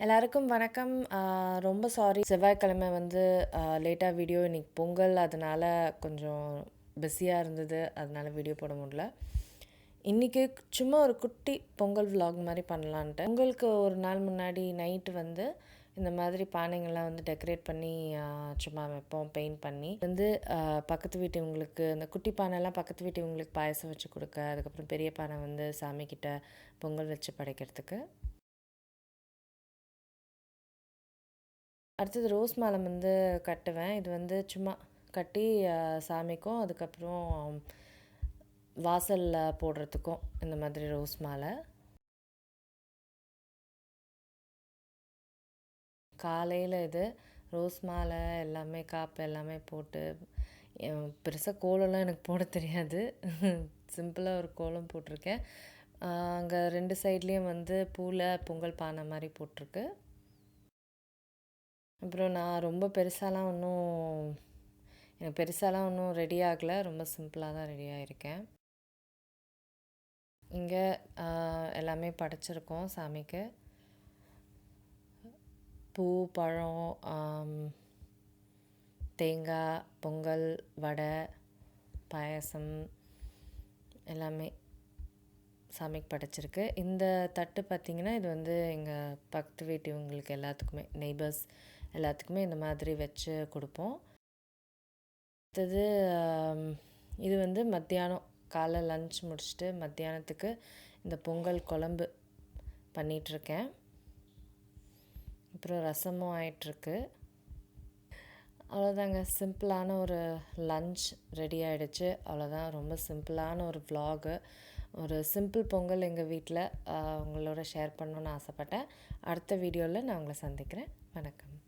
எல்லாருக்கும் வணக்கம். ரொம்ப சாரி, செவ்வாய்க்கிழமை வந்து லேட்டாக வீடியோ. இன்றைக்கி பொங்கல், அதனால் கொஞ்சம் பிஸியாக இருந்தது, அதனால் வீடியோ போட முடியல. இன்றைக்கி சும்மா ஒரு குட்டி பொங்கல் vlog மாதிரி பண்ணலான்ட்டு. பொங்கலுக்கு ஒரு நாள் முன்னாடி நைட்டு வந்து இந்த மாதிரி பானைங்கள்லாம் வந்து டெக்கரேட் பண்ணி சும்மா வைப்போம், பெயிண்ட் பண்ணி வந்து பக்கத்து வீட்டுவங்களுக்கு இந்த குட்டி பானைலாம் பக்கத்து வீட்டுவங்களுக்கு பாயசம் வச்சு கொடுக்க, அதுக்கப்புறம் பெரிய பானை வந்து சாமிக்கிட்ட பொங்கல் வச்சு படைக்கிறதுக்கு. அடுத்தது ரோஸ் மாலை வந்து கட்டுவேன். இது வந்து சும்மா கட்டி சாமிக்கும் அதுக்கப்புறம் வாசலில் போடுறதுக்கும் இந்த மாதிரி ரோஸ் மாலை. காலையில் இது ரோஸ் மாலை எல்லாமே காப்பு எல்லாமே போட்டு, பெருசாக கோலம்லாம் எனக்கு போட தெரியாது. சிம்பிளாக ஒரு கோலம் போட்டிருக்கேன். அங்கே 2 சைட்லேயும் வந்து பூவில் பொங்கல் பானை மாதிரி போட்டிருக்கு. அப்புறம் நான் ரொம்ப பெருசாலாம் ஒன்றும் ரெடி ஆகலை, ரொம்ப சிம்பிளாக தான் ரெடி ஆகியிருக்கேன். இங்கே எல்லாமே படைச்சிருக்கோம் சாமிக்கு. பூ, பழம், தேங்காய், பொங்கல், வடை, பாயசம் எல்லாமே சாமிக்கு படைச்சிருக்கு. இந்த தட்டு பார்த்திங்கன்னா, இது வந்து எங்கள் பக்கத்து வீட்டுவங்களுக்கு எல்லாத்துக்குமே, நெய்பர்ஸ் எல்லாத்துக்குமே இந்த மாதிரி வச்சு கொடுப்போம். அடுத்தது இது வந்து மத்தியானம் காலை லன்ச் முடிச்சுட்டு மத்தியானத்துக்கு இந்த பொங்கல் குழம்பு பண்ணிகிட்ருக்கேன். அப்புறம் ரசமும் ஆயிட்டுருக்கு. அவ்வளோதாங்க, சிம்பிளான ஒரு லன்ச் ரெடி ஆகிடுச்சு. அவ்வளோதான், ரொம்ப சிம்பிளான ஒரு vlog. ஒரு சிம்பிள் பொங்கல் எங்கள் வீட்டில் உங்களோட ஷேர் பண்ணணுன்னு ஆசைப்பட்டேன். அடுத்த வீடியோவில் நான் உங்களை சந்திக்கிறேன். வணக்கம்.